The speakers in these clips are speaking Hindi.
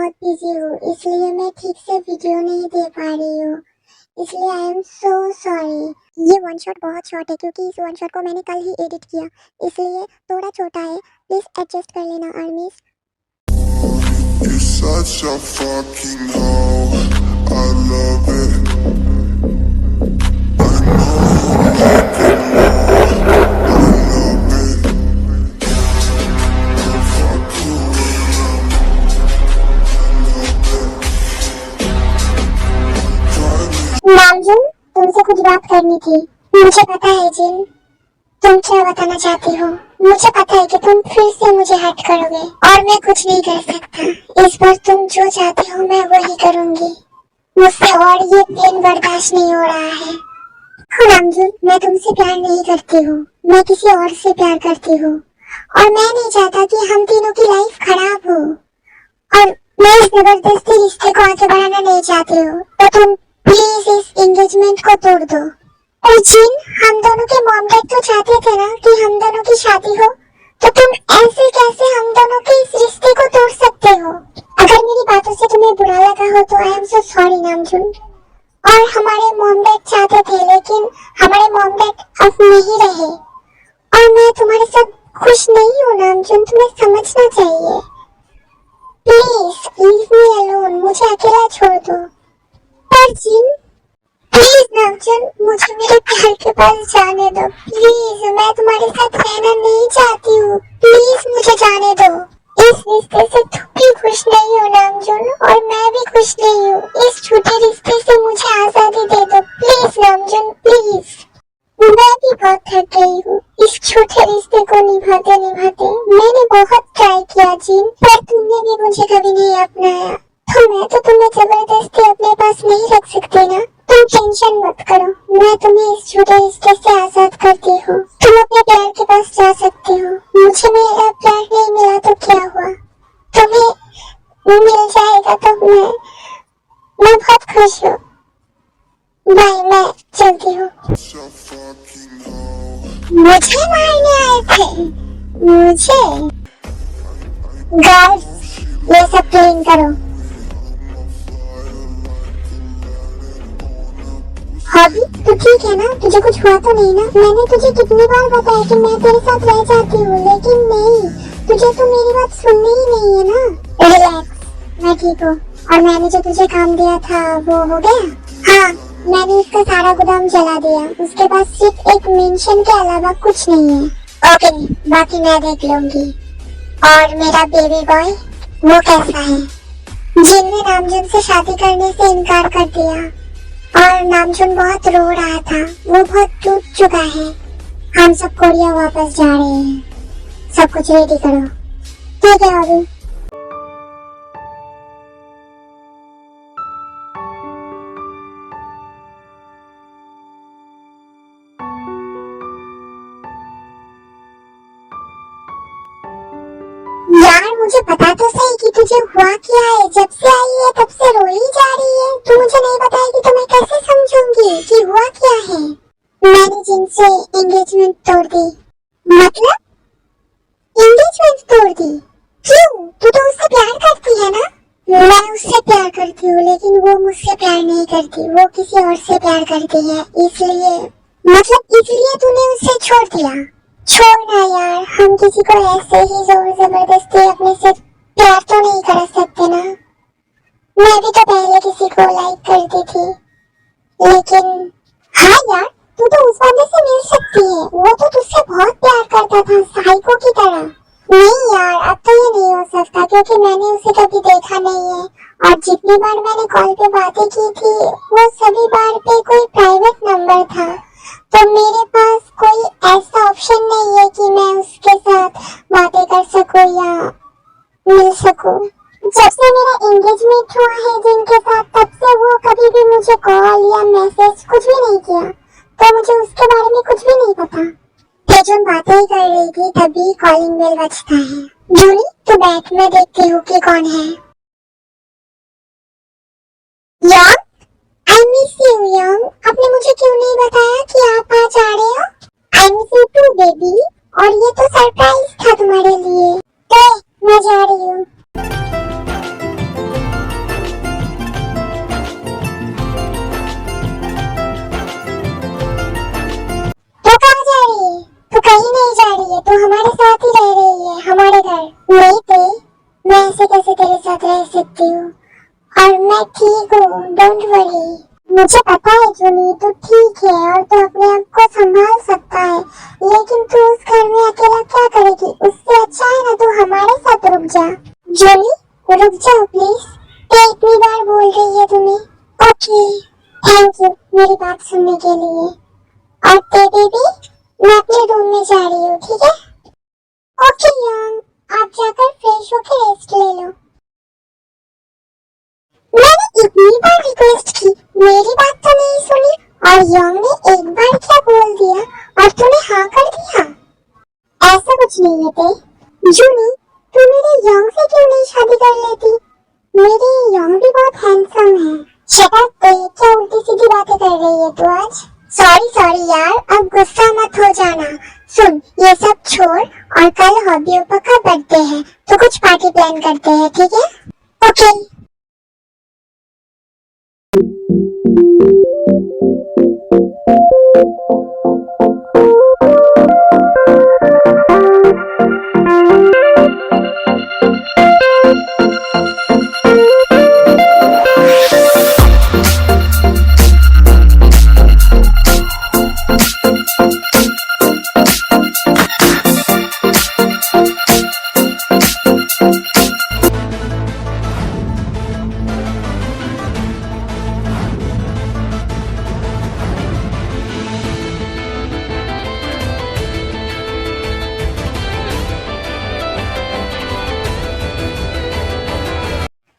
बहुत बिजी हूँ, इसलिए मैं ठीक से वीडियो नहीं दे पा रही हूँ। इसलिए आई एम सो सॉरी। ये वन शॉट बहुत शॉर्ट है क्योंकि इस वन शॉट को मैंने कल ही एडिट किया, इसलिए थोड़ा छोटा है। प्लीज एडजस्ट कर लेना आर्मीज। You're such a fucking hoe, I love it. I know you like it more, I love it. I'll fuck you around, I love it. नामजुन, तुमसे कुछ बात करनी थी। मुझे पता है जिन, तुम क्या बताना चाहती हो। मुझे पता है कि तुम फिर से मुझे हर्ट करोगे और मैं कुछ नहीं कर सकता। इस बार तुम जो चाहते हो मैं वही करूंगी। मुझसे और ये पेन बर्दाश्त नहीं हो रहा है। नामजुन, मैं तुमसे प्यार नहीं करती हूँ, मैं किसी और से प्यार करती हूँ और मैं नहीं चाहता कि हम तीनों की लाइफ खराब हो। और मैं इस जबरदस्ती रिश्ते को आगे बढ़ाना नहीं चाहती हूँ, तो तुम प्लीज इस एंगेजमेंट को तोड़ दो। और जिन, हम दोनों के मॉम डैड तो चाहते थे ना कि हम दोनों की शादी हो, तो तुम ऐसे कैसे हम दोनों के इस रिश्ते को तोड़ सकते हो। अगर मेरी बातों से तुम्हें बुरा लगा हो तो आई एम सो सॉरी नामजुन। और हमारे मॉम डैड चाहते थे, लेकिन हमारे मॉम डैड अब नहीं रहे और मैं तुम्हारे साथ खुश नहीं हूँ नामजुन, तुम्हें समझना चाहिए। प्लीज लीव मी अलोन, मुझे अकेला छोड़ दो। पर जिन, प्लीज नामजुन, मुझे मेरे प्यार के पास जाने दो। प्लीज, मैं तुम्हारे साथ रहना नहीं चाहती हूँ, प्लीज मुझे जाने दो। इस रिश्ते से तुम भी खुश नहीं हो नामजुन और मैं भी खुश नहीं हूँ। इस छोटे रिश्ते से मुझे आजादी दे दो प्लीज नामजुन, प्लीज। मैं भी बहुत थक गई हूँ इस छोटे रिश्ते को निभाते निभाते। मैंने बहुत ट्राई किया जिन, पर तुमने भी मुझे कभी नहीं अपनाया, तो मैं तो तुम्हें जबरदस्ती अपने पास नहीं रख सकती ना। तुम टेंशन मत करो, मैं तुम्हें इस छोटे रिश्ते से आजाद करती हूँ। तुम अपने प्यार के पास जा सकती हो। मुझे मेरा प्यार नहीं मिला तो क्या हुआ, तुम्हें मिल जाएगा तो मैं बहुत खुश हूँ। बाय, मैं चलती हूँ। Such a fucking hoe. मुझे मारने आए थे, मुझे। गाइस, ये सब क्लीन करो। हॉबी, तू ठीक है ना? तुझे कुछ हुआ तो नहीं ना? मैंने तुझे कितनी बार बताया कि मैं तेरे साथ रह जाती हूँ, लेकिन नहीं, तुझे तो मेरी बात सुननी ही नहीं है ना। रिलैक्स, मैं ठीक हूँ। और मैंने जो तुझे काम दिया था वो हो गया? हाँ, मैंने इसका सारा गोदाम जला दिया। उसके पास सिर्फ एक मेंशन के अलावा कुछ नहीं है। ओके, बाकी मैं देख लूंगी। और मेरा बेबी बॉय, वो कैसा है? जिनने नामजुन से शादी करने से इनकार कर दिया और नामजुन बहुत रो रहा था, वो बहुत टूट चुका है। हम सब कोरिया वापस जा रहे हैं, सब कुछ रेडी करो। ठीक है अभी। यार, मुझे पता तो सही कि तुझे हुआ क्या है। जब से आई है तब से रो ही जा रही है। तू मुझे नहीं बताएगी तो मैं कैसे समझूंगी कि हुआ क्या है। मैंने जिनसे एंगेजमेंट तोड़ दी। मतलब एंगेजमेंट तोड़ दी? क्यों? तू तो उससे प्यार करती है ना? मैं उससे प्यार करती हूँ, लेकिन वो मुझसे प्यार नहीं करती, वो किसी और से प्यार करती है। इसलिए, मतलब इसलिए तूने उसे छोड़ दिया? छोड़ना यार, हम किसी को ऐसे ही जोर जबरदस्ती अपने से प्यार तो नहीं कर सकते ना। मैं भी तो पहले किसी को लाइक करती थी, लेकिन हाँ यार, तू तो उस बंदे से मिल सकती है, वो तो तुझसे बहुत प्यार करता था, साइको की तरह। नहीं यार, अब तो ये नहीं हो सकता क्योंकि मैंने उसे कभी देखा नहीं है और जितनी बार मैंने कॉल पे बातें की थी वो सभी बार पे कोई प्राइवेट नंबर था, तो मेरे पास कोई ऐसा ऑप्शन नहीं है कि मैं उसके साथ बातें कर सकूं या मिल सकूं। जब से मेरा एंगेजमेंट हुआ है जिनके साथ, तब से वो कभी भी मुझे कॉल या मैसेज कुछ भी नहीं किया, तो मुझे उसके बारे में कुछ भी नहीं पता। तेजुन बातें ही कर रही थी तभी कॉलिंग बेल बजता है। जूनी, तू बैठ, मैं देखती हूँ कि कौन है। Young, I miss you young, आपने मुझे क्यों नहीं बताया कि आप आज आ रहे हो? I miss you too baby, और ये तो सरप्राइज था तुम्हारे लिए। तो मैं जा रही हूँ। सॉरी। मुझे पता है जूली, तू ठीक है और तू अपने आप को संभाल सकता है, लेकिन तू उस घर में अकेला क्या करेगी? उससे अच्छा है ना तू हमारे साथ रुक जा। जूली रुक जाओ प्लीज, मैं इतनी बार बोल रही है तुम्हें। ओके, थैंक यू मेरी बात सुनने के लिए। और बेबी भी, मैं अपने रूम में जा रही हूँ, ठीक है? ओके यंग, आप जाकर फ्रेश होकर रेस्ट ले लो। मैंने इतनी बार रिक्वेस्ट की, मेरी बात तो नहीं सुनी, और यंग ने एक बार क्या बोल दिया और तूने हाँ कर दिया। ऐसा कुछ नहीं है ते। जूनी, तू मेरे यंग से क्यों नहीं शादी कर लेती? मेरे यंग भी बहुत हैंडसम है। शट अप ते, क्या उल्टी सीधी बातें कर रही है तू आज? सॉरी यार, अब गुस्सा मत हो जाना। सुन, ये सब छोड़ और कल हॉबियों का बर्थडे है, तो कुछ पार्टी प्लान करते हैं, ठीक है? ओके।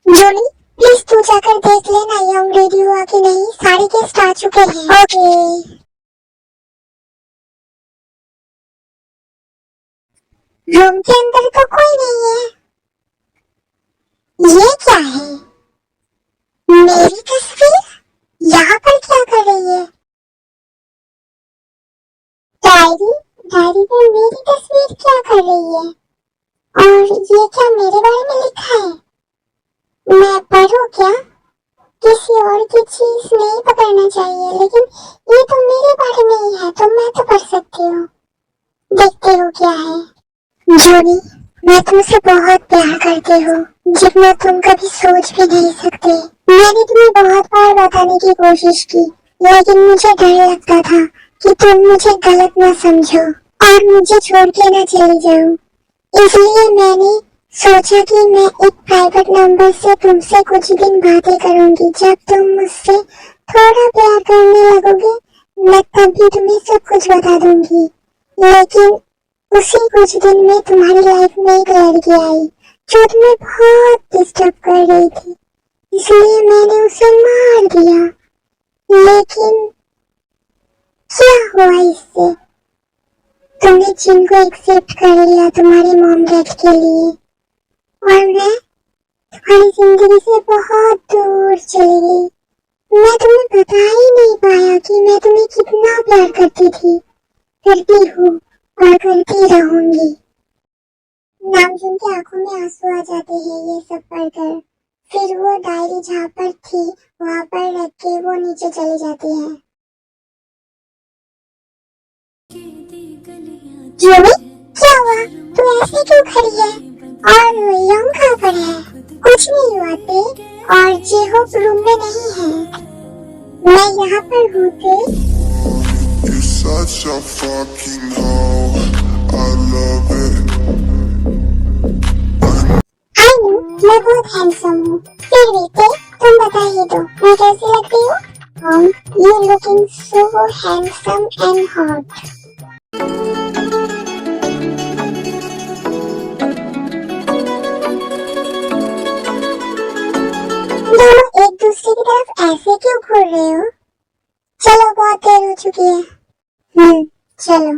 जूली प्लीज तू जाकर देख लेना यंग रेडी हुआ कि नहीं, सारे गेस्ट आ चुके हैं। ओके। रूम के अंदर तो कोई नहीं है। ये क्या है? मेरी तस्वीर यहाँ पर क्या कर रही है? डायरी में मेरी तस्वीर क्या कर रही है? और ये क्या मेरे बारे में लिखा है? मैं पढ़ूं क्या? किसी और की चीज नहीं पकड़ना चाहिए, लेकिन ये तो मेरे बारे में ही है, तो मैं तो पढ़ सकती हूँ। देखते हो क्या है। जूली, मैं तुमसे बहुत प्यार करती हूँ, जितना तुम कभी सोच भी नहीं सकते। मैंने तुम्हें बहुत बार बताने की कोशिश की, लेकिन मुझे डर लगता था कि तुम मुझे गलत न समझो और मुझे छोड़ के न चली जाओ। इसलिए मैंने सोचा कि मैं एक प्राइवेट नंबर से तुमसे कुछ दिन बातें करूंगी। जब तुम मुझसे थोड़ा प्यार करने लगोगे, मैं तब भी तुम्हें सब कुछ बता दूंगी। लेकिन उसी कुछ दिन में तुम्हारी लाइफ में एक लड़की आई जो तुम्हें बहुत डिस्टर्ब कर रही थी, इसलिए मैंने उसे मार दिया। लेकिन क्या हुआ इससे? तुमने जिन को एक्सेप्ट कर लिया तुम्हारी मॉम डैड के लिए, और मैं तुम्हारी जिंदगी से बहुत दूर चली गई। मैं तुम्हें बता ही नहीं पाया कि मैं तुम्हें कितना प्यार करती थी, करती हूँ और करती रहूंगी। नामजुन की आंखों में आंसू आ जाते हैं ये सब पढ़कर। फिर वो डायरी जहाँ पर थी वहाँ पर रख के वो नीचे चली जाती है। जूली, क्या हुआ? तू ऐसे क्यों खड़ी है? और यंग कहाँ पर है? कुछ नहीं हुआ ते, और जेहोप रूम में नहीं है। मैं यहाँ पर हूँ ते। You're such a fucking hoe. I love it. I know, मैं बहुत हैंडसम हूँ। फिर भी ते, तुम बता ही दो, मैं कैसी लगती हूँ? You looking so handsome and hot. दोनों एक दूसरे की तरफ ऐसे क्यों घूर रहे हो? चलो बहुत देर हो चुकी है। चलो।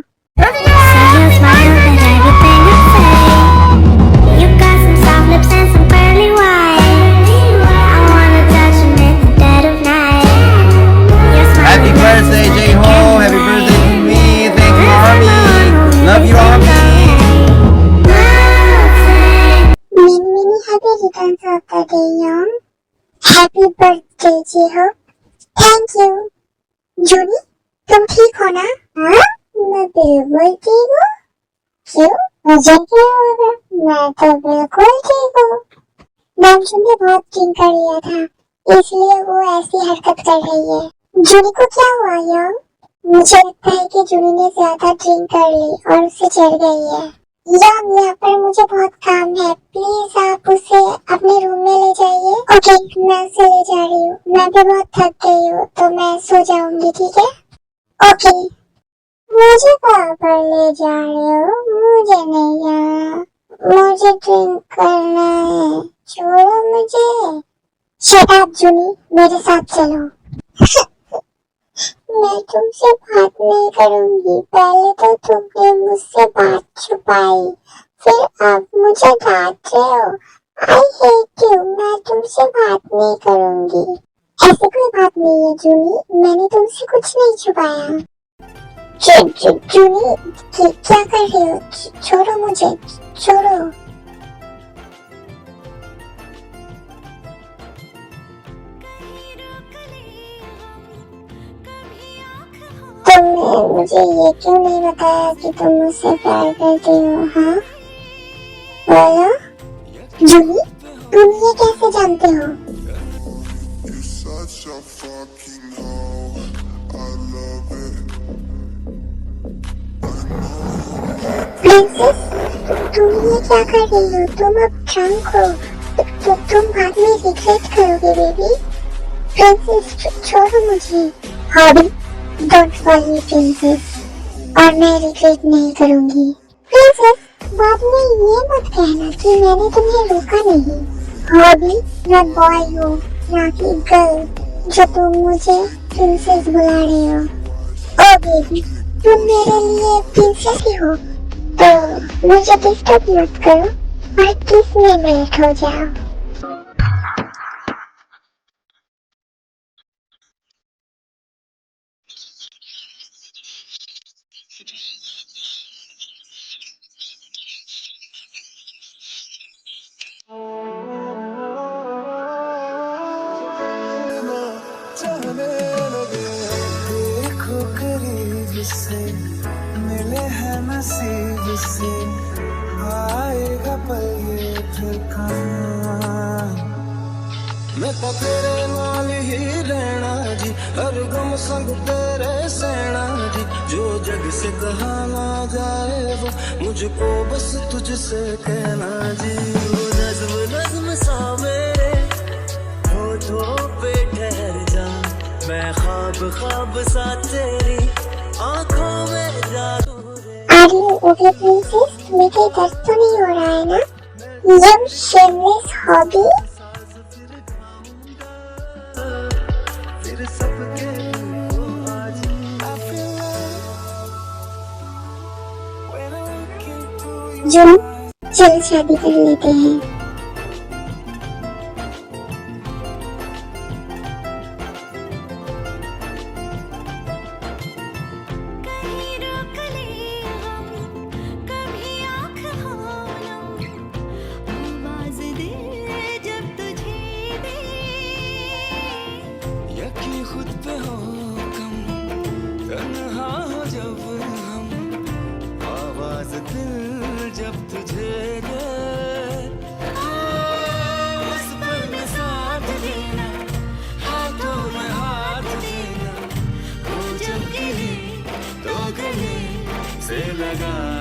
Happy birthday, J-Ho! Happy birthday to me! Thank you, Army! Love you, Army! Many happy returns of the day, young. Happy birthday, J-Ho! Thank you. Jully, तुम ठीक हो ना? हाँ, मैं बिल्कुल ठीक हूँ। क्यों? मुझे क्या होगा? मैं तो बिल्कुल ठीक हूँ। नामजुन ने बहुत ड्रिंक कर लिया था, इसलिए वो ऐसी हरकत कर रही है। जूनी को क्या हुआ यंग? मुझे लगता है कि जूनी ने ज्यादा ड्रिंक कर ली और उसे चढ़ गई है। यंग, यहाँ पर मुझे बहुत काम है, प्लीज आप उसे अपने रूम में ले जाइए। ओके, मैं उसे ले जा रही हूँ। मैं भी बहुत थक गई हूँ तो मैं सो जाऊंगी, ठीक है? ओके। मुझे कहाँ पर ले जा रहे हो? मुझे नहीं जाना, मुझे ड्रिंक करना है, छोड़ो मुझे। शट अप जूनी, मेरे साथ चलो। मैं तुमसे बात नहीं करूंगी। पहले तो तुमने मुझसे बात छुपाई, फिर अब मुझे डांट रहे हो। I hate you. मैं तुमसे बात नहीं करूंगी। ऐसी कोई बात नहीं है जूनी, मैंने तुमसे कुछ नहीं छुपाया। जूनी, क्या कर रही हो? छोड़ो मुझे, छोड़ो। तुमने मुझे ये क्यों नहीं बताया कि तुम मुझसे प्यार करती हो? हाँ, बोलो जूनी, तुम ये कैसे जानते हो? You're such a fucking hoe. I love it. Princess, तुम ये क्या कर रही हो? तुम अब ड्रंक हो, तो तुम बाद में रिग्रेट करोगे बेबी। प्रिंसेस, छोड़ो मुझे। Hobby, don't fall me princess, और मैं रिग्रेट नहीं करूंगी। प्रिंसेस, बाद में ये मत कहना कि मैंने तुम्हें रोका नहीं। हॉबी, मैं बॉय हूँ, ना कि गर्ल, जो तुम मुझे प्रिंसेस बुला रहे हो। ओ बेबी, तुम मेरे लिए प्रिंसेस ही हो, तो मुझे डिस्टर्ब मत करो और किस में मेल्ट हो जाओ। जाने लगे देखो करीब से, मिले हैं नसीब से, आएगा पल ये फिर कहाँ। मैं तो तेरे नाल ही रहना जी, हर गम संग तेरे सहना जी, जो जग से कहा ना जाए वो मुझको बस तुझसे कहना जी। वो नज़्म नज़्म सा मेरे होठों पे ठहर जा, मैं ख्वाब ख्वाब सा तेरी आंखों में जादू रे। Are you okay princess? तुम्हें कोई दर्द तो नहीं हो रहा है ना? You shameless hobby. फिर सबके हो आज I feel like when I look into your जो चल शादी कर लेते हैं। यकीन खुद पे हो कम, तन्हा हो जब हम, आवाज दिल जब तुझे दे, उस पल में साथ देना, हाथों में हाथ देना, हो जब गिरे तो गले से लगा